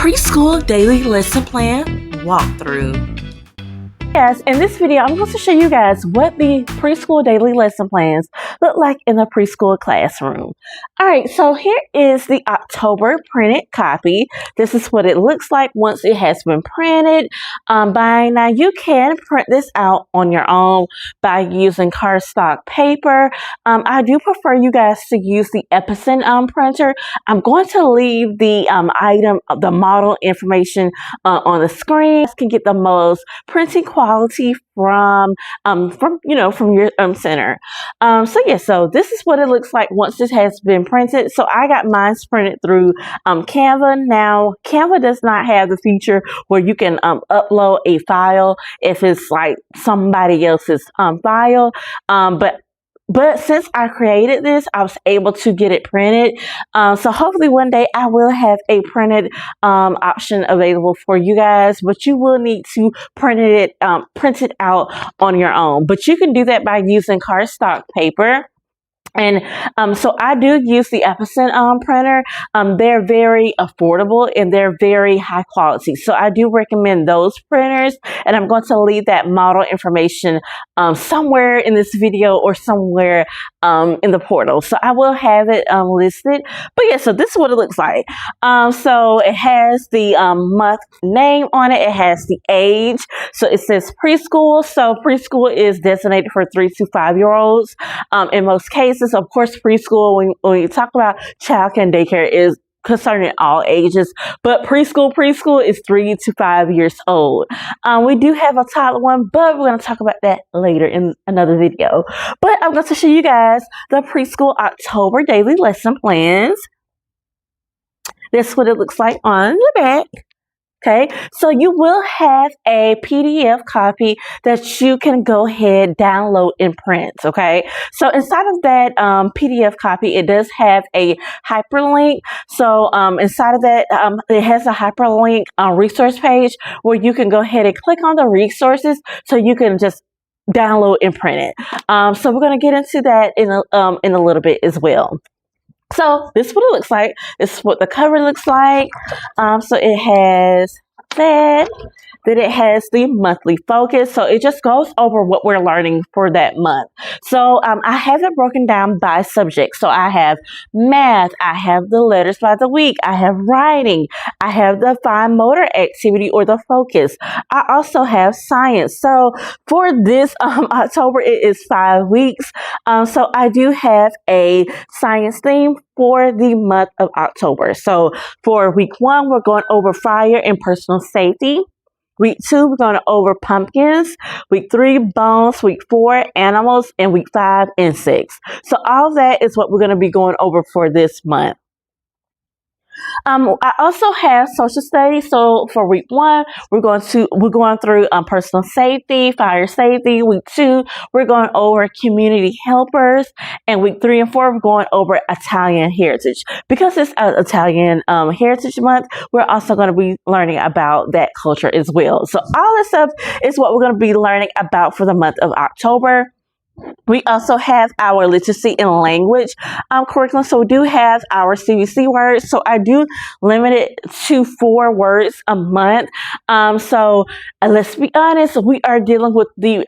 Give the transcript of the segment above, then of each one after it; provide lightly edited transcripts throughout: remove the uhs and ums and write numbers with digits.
Preschool Daily Lesson Plan Walkthrough. Yes, in this video, I'm going to show you guys what the preschool daily lesson plans look like in the preschool classroom. All right, so here is the October printed copy. This is what it looks like once it has been printed. Now, you can print this out on your own by using cardstock paper. I do prefer you guys to use the Epson printer. I'm going to leave the the model information on the screen. You can get the most printing quality from your center. So this is what it looks like once this has been printed. So I got mine printed through Canva. Now Canva does not have the feature where you can upload a file if it's like somebody else's file, but since I created this, I was able to get it printed. So hopefully one day I will have a printed option available for you guys, but you will need to print it out on your own. But you can do that by using cardstock paper. And so I do use the Epson printer. They're very affordable and they're very high quality. So I do recommend those printers. And I'm going to leave that model information somewhere in this video or somewhere in the portal. So I will have it listed. But yeah, so this is what it looks like. So it has the month name on it. It has the age. So it says preschool. So preschool is designated for 3 to 5 year olds. In most cases, of course, preschool, when you talk about childcare and daycare, is concerning all ages, but preschool is 3 to 5 years old. We do have a toddler one, but we're going to talk about that later in another video. But I'm going to show you guys the preschool October daily lesson plans. This is what it looks like on the back. Okay, so you will have a PDF copy that you can go ahead, download, and print. Okay, so inside of that PDF copy, it does have a hyperlink. So inside of that, it has a hyperlink resource page where you can go ahead and click on the resources so you can just download and print it. So we're going to get into that in a little bit as well. So this is what it looks like. This is what the cover looks like. So it has that. Then it has the monthly focus. So it just goes over what we're learning for that month. So I have it broken down by subject. So I have math. I have the letters by the week. I have writing. I have the fine motor activity or the focus. I also have science. So for this October, it is 5 weeks. So I do have a science theme for the month of October. So for week 1, we're going over fire and personal safety. Week 2, we're going over pumpkins. Week 3, bones. Week 4, animals. And week 5, insects. So all that is what we're going to be going over for this month. I also have social studies. So for week 1, we're going through personal safety, fire safety. Week 2, we're going over community helpers, and week 3 and 4, we're going over Italian heritage. Because it's Italian Heritage Month, we're also going to be learning about that culture as well. So all this stuff is what we're going to be learning about for the month of October. We also have our literacy and language curriculum. So we do have our CVC words. So I do limit it to 4 words a month. So let's be honest, we are dealing with the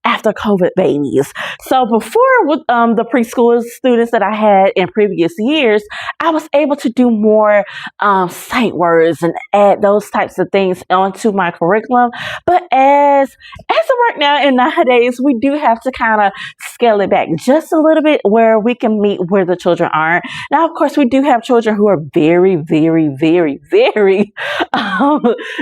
after COVID babies. So before with the preschool students that I had in previous years, I was able to do more sight words and add those types of things onto my curriculum. But as of right now and nowadays, we do have to kind of scale it back just a little bit where we can meet where the children are. Now, of course, we do have children who are very, very, very, very,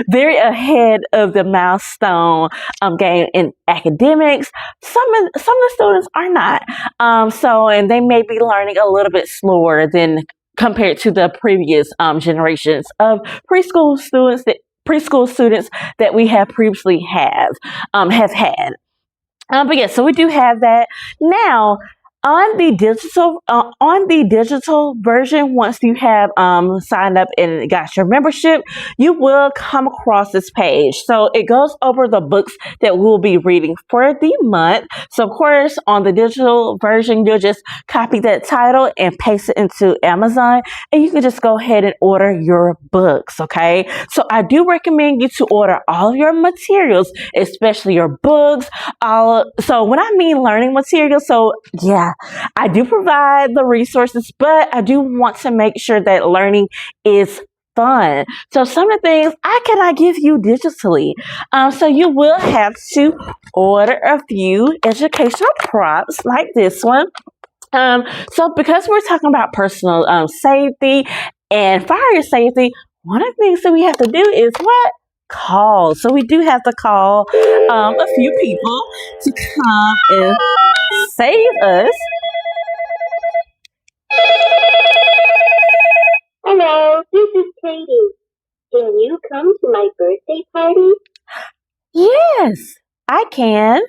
very ahead of the milestone game in academics. Some of the students are not. And they may be learning a little bit slower than compared to the previous generations of preschool students that we have previously have had. But yeah, so we do have that. Now, On the digital version, once you have signed up and got your membership, you will come across this page. So it goes over the books that we'll be reading for the month. So of course, on the digital version, you'll just copy that title and paste it into Amazon, and you can just go ahead and order your books. Okay, so I do recommend you to order all of your materials, especially your books. So when I mean learning materials, so yeah, I do provide the resources, but I do want to make sure that learning is fun. So some of the things I cannot give you digitally. So you will have to order a few educational props like this one. So because we're talking about personal safety and fire safety, one of the things that we have to do is what? Call. So we do have to call a few people to come and save us. Hello, this is Katie. Can you come to my birthday party? Yes, I can.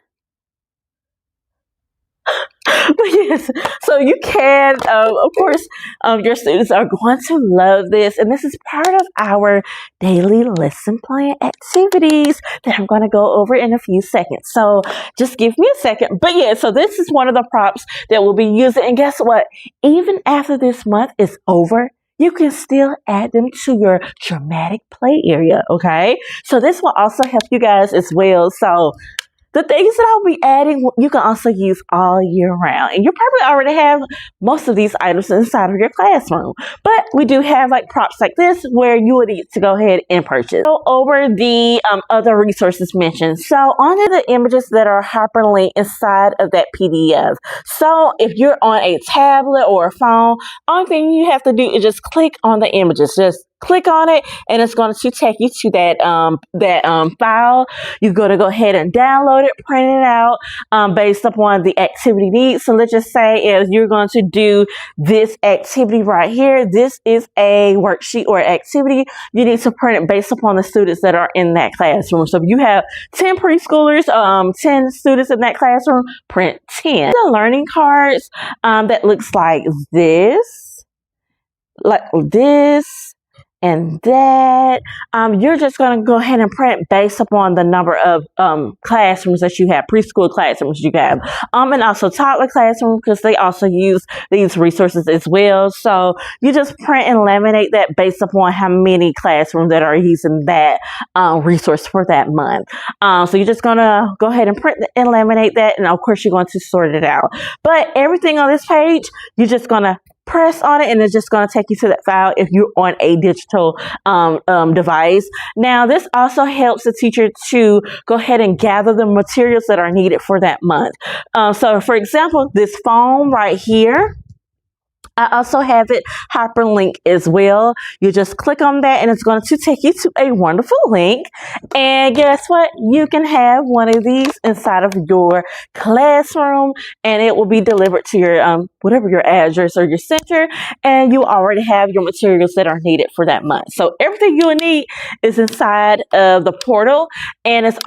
But yes, so you can, of course, your students are going to love this. And this is part of our daily lesson plan activities that I'm going to go over in a few seconds. So just give me a second. But yeah, so this is one of the props that we'll be using. And guess what? Even after this month is over, you can still add them to your dramatic play area, okay? So this will also help you guys as well. So the things that I'll be adding, you can also use all year round. And you probably already have most of these items inside of your classroom. But we do have like props like this where you would need to go ahead and purchase. Go over the other resources mentioned. So onto the images that are hyperlinked inside of that PDF. So if you're on a tablet or a phone, only thing you have to do is just click on the images. Just click on it and it's going to take you to that file. You're going to go ahead and download it, print it out based upon the activity needs. So let's just say if you're going to do this activity right here, this is a worksheet or activity, you need to print it based upon the students that are in that classroom. So if you have 10 preschoolers, 10 students in that classroom, print 10. The learning cards that looks like this, and that. You're just going to go ahead and print based upon the number of classrooms that you have, preschool classrooms you have, and also toddler classrooms, because they also use these resources as well. So you just print and laminate that based upon how many classrooms that are using that resource for that month. So you're just going to go ahead and print and laminate that, and of course you're going to sort it out. But everything on this page, you're just going to press on it and it's just going to take you to that file if you're on a digital device. Now, this also helps the teacher to go ahead and gather the materials that are needed for that month. So, for example, this phone right here, I also have it hyperlink as well. You just click on that and it's going to take you to a wonderful link. And guess what? You can have one of these inside of your classroom and it will be delivered to your whatever your address or your center, and you already have your materials that are needed for that month. So everything you will need is inside of the portal and it's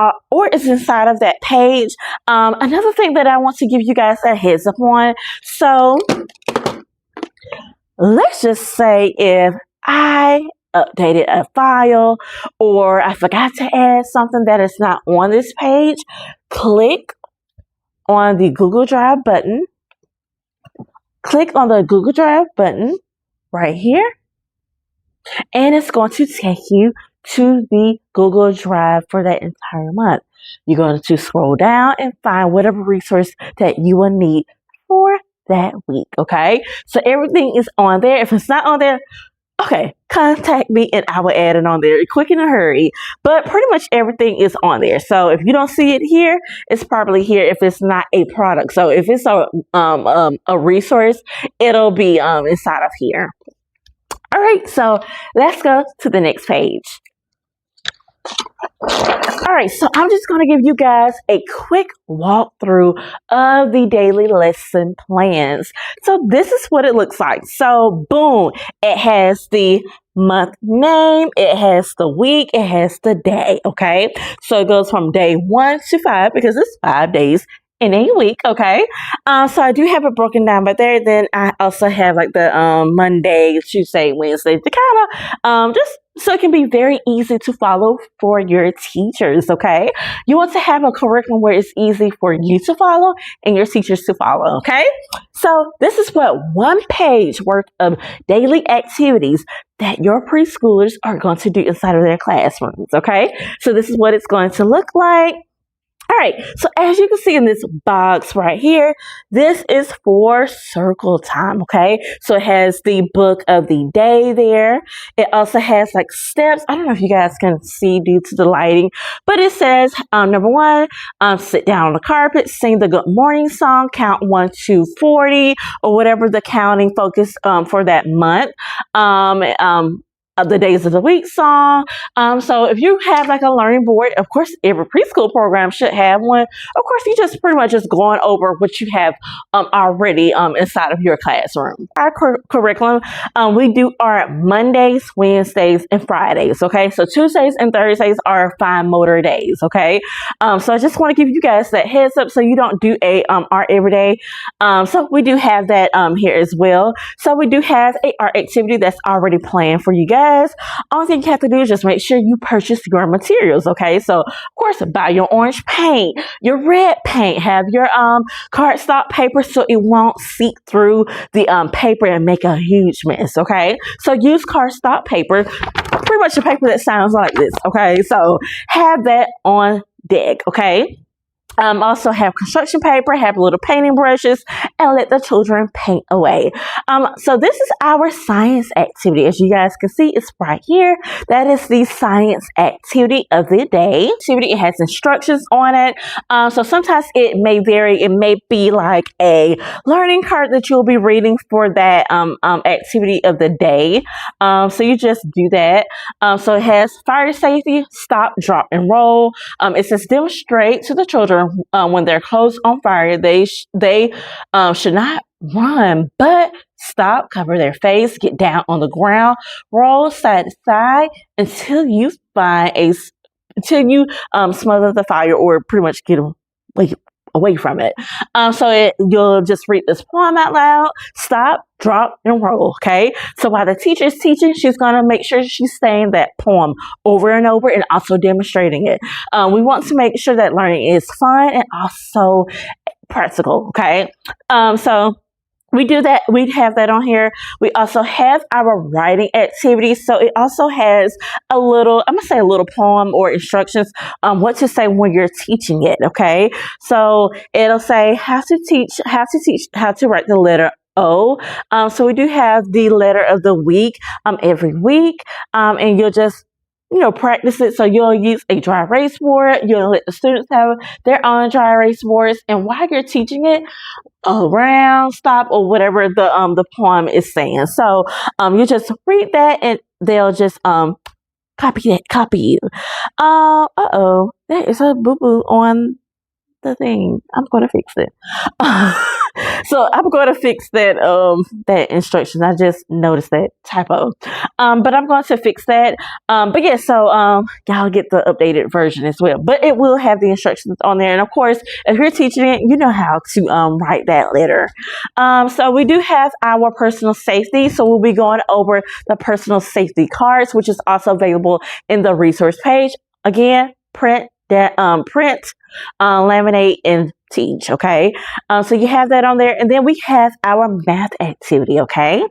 inside of that page. Another thing that I want to give you guys a heads up on. So let's just say if I updated a file or I forgot to add something that is not on this page, click on the Google Drive button. Click on the Google Drive button right here, and it's going to take you to the Google Drive for that entire month. You're going to scroll down and find whatever resource that you will need for that week, okay? So everything is on there. If it's not on there, okay, contact me and I will add it on there quick in a hurry. But pretty much everything is on there. So if you don't see it here, it's probably here if it's not a product. So if it's a resource, it'll be inside of here. All right, so let's go to the next page. All right, so I'm just going to give you guys a quick walkthrough of the daily lesson plans. So this is what it looks like. So boom, it has the month name, it has the week, it has the day, okay? So it goes from day 1 to 5 because it's 5 days in a week, okay? So I do have it broken down, but then I also have like the Monday, Tuesday, Wednesday to kind of just so it can be very easy to follow for your teachers, okay? You want to have a curriculum where it's easy for you to follow and your teachers to follow, okay? So this is what one page worth of daily activities that your preschoolers are going to do inside of their classrooms, okay? So this is what it's going to look like. All right, so as you can see in this box right here, this is for circle time, okay? So it has the book of the day there. It also has like steps. I don't know if you guys can see due to the lighting, but it says, number one, sit down on the carpet, sing the good morning song, count 1 to 40, or whatever the counting focus for that month. Of the days of the week song. So if you have like a learning board, of course, every preschool program should have one. Of course, you just pretty much just going over what you have already inside of your classroom. Our curriculum, we do our Mondays, Wednesdays, and Fridays, okay? So Tuesdays and Thursdays are fine motor days, okay? So I just want to give you guys that heads up so you don't do a art every day. So we do have that here as well. So we do have a art activity that's already planned for you guys. All thing you have to do is just make sure you purchase your materials, okay? So, of course, buy your orange paint, your red paint, have your cardstock paper so it won't seep through the paper and make a huge mess, okay? So use cardstock paper, pretty much the paper that sounds like this, okay? So have that on deck, okay? Also have construction paper, have little painting brushes, and let the children paint away. So this is our science activity. As you guys can see, it's right here. That is the science activity of the day. It has instructions on it. So sometimes it may vary. It may be like a learning card that you'll be reading for that activity of the day. So you just do that. So it has fire safety, stop, drop, and roll. It says demonstrate to the children when they're clothes on fire, they should not run, but stop, cover their face, get down on the ground, roll side to side until you smother the fire or pretty much get away from it. So you'll just read this poem out loud, stop, drop, and roll, okay? So while the teacher is teaching, she's going to make sure she's saying that poem over and over and also demonstrating it. We want to make sure that learning is fun and also practical, okay? So we do that. We have that on here. We also have our writing activities. So it also has I'm going to say a little poem or instructions on what to say when you're teaching it. Okay. So it'll say how to write the letter O. So we do have the letter of the week, every week. And you'll just, practice it. So you'll use a dry erase board. You'll let the students have their own dry erase boards. And while you're teaching it, around, stop, or whatever the poem is saying. So you just read that and they'll just copy you. There is a boo-boo on the thing. I'm going to fix it. So I'm going to fix that instruction. I just noticed that typo. But I'm going to fix that. But yeah, so y'all get the updated version as well. But it will have the instructions on there. And of course, if you're teaching it, you know how to write that letter. So we do have our personal safety. So we'll be going over the personal safety cards, which is also available in the resource page. Again, print, laminate, and teach, okay? So you have that on there. And then we have our math activity, okay?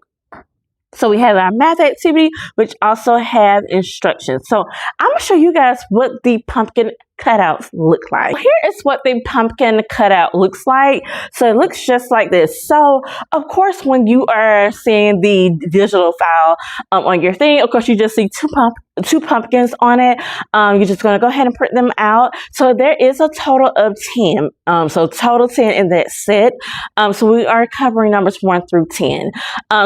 So we have our math activity, which also have instructions. So I'm going to show you guys what the pumpkin cutouts look like. Here is what the pumpkin cutout looks like. So it looks just like this. So of course, when you are seeing the digital file on your thing, of course, you just see two pumpkins on it. You're just going to go ahead and print them out. So there is a total of 10. So total 10 in that set. So we are covering numbers 1 through 10.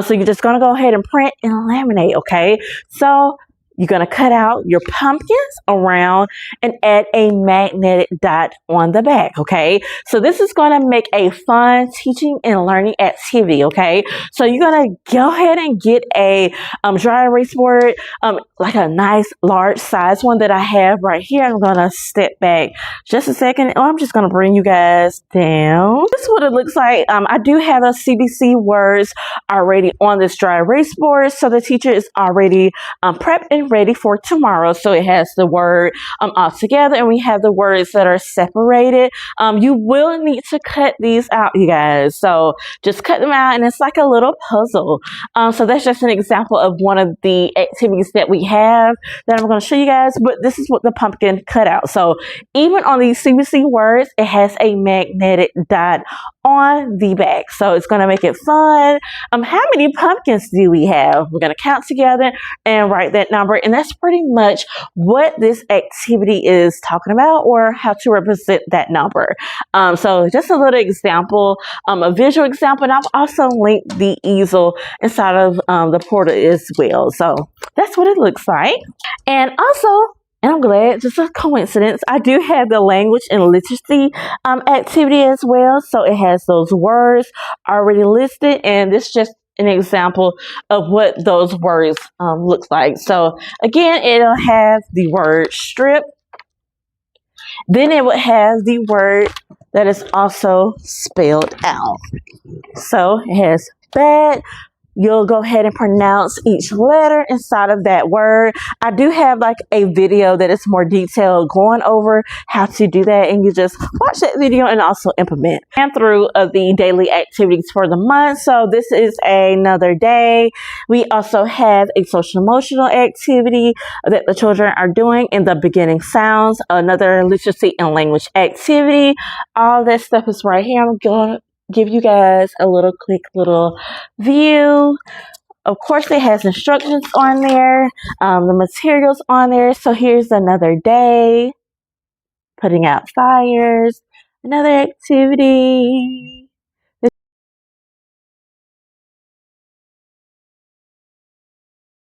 So you're just going to go ahead and print and laminate, okay? So You're going to cut out your pumpkins around and add a magnetic dot on the back, okay? So this is going to make a fun teaching and learning activity, okay? So you're going to go ahead and get a dry erase board, like a nice large size one that I have right here. I'm going to step back just a second. I'm just going to bring you guys down. This is what it looks like. I do have a CBC words already on this dry erase board, so the teacher is already prepped and ready for tomorrow. So it has the word all together, and we have the words that are separated. You will need to cut these out, you guys. So just cut them out, and it's like a little puzzle. So that's just an example of one of the activities that we have that I'm going to show you guys. But this is what the pumpkin cut out. So even on these CBC words, it has a magnetic dot on the back. So it's going to make it fun. How many pumpkins do we have? We're going to count together and write that number. And that's pretty much what this activity is talking about, or how to represent that number. So just a little example, a visual example. And I've also linked the easel inside of the portal as well. So that's what it looks like. And also, and I'm glad, just a coincidence, I do have the language and literacy activity as well. So it has those words already listed, and this is just an example of what those words look like. So again, it'll have the word strip. Then it would have the word that is also spelled out. So it has bad. You'll go ahead and pronounce each letter inside of that word. I do have like a video that is more detailed going over how to do that, and you just watch that video and also implement. And through the daily activities for the month. So this is another day. We also have a social emotional activity that the children are doing in the beginning sounds, another literacy and language activity. All that stuff is right here. I'm going to give you guys a quick little view. Of course, it has instructions on there, the materials on there. So here's another day, putting out fires, another activity.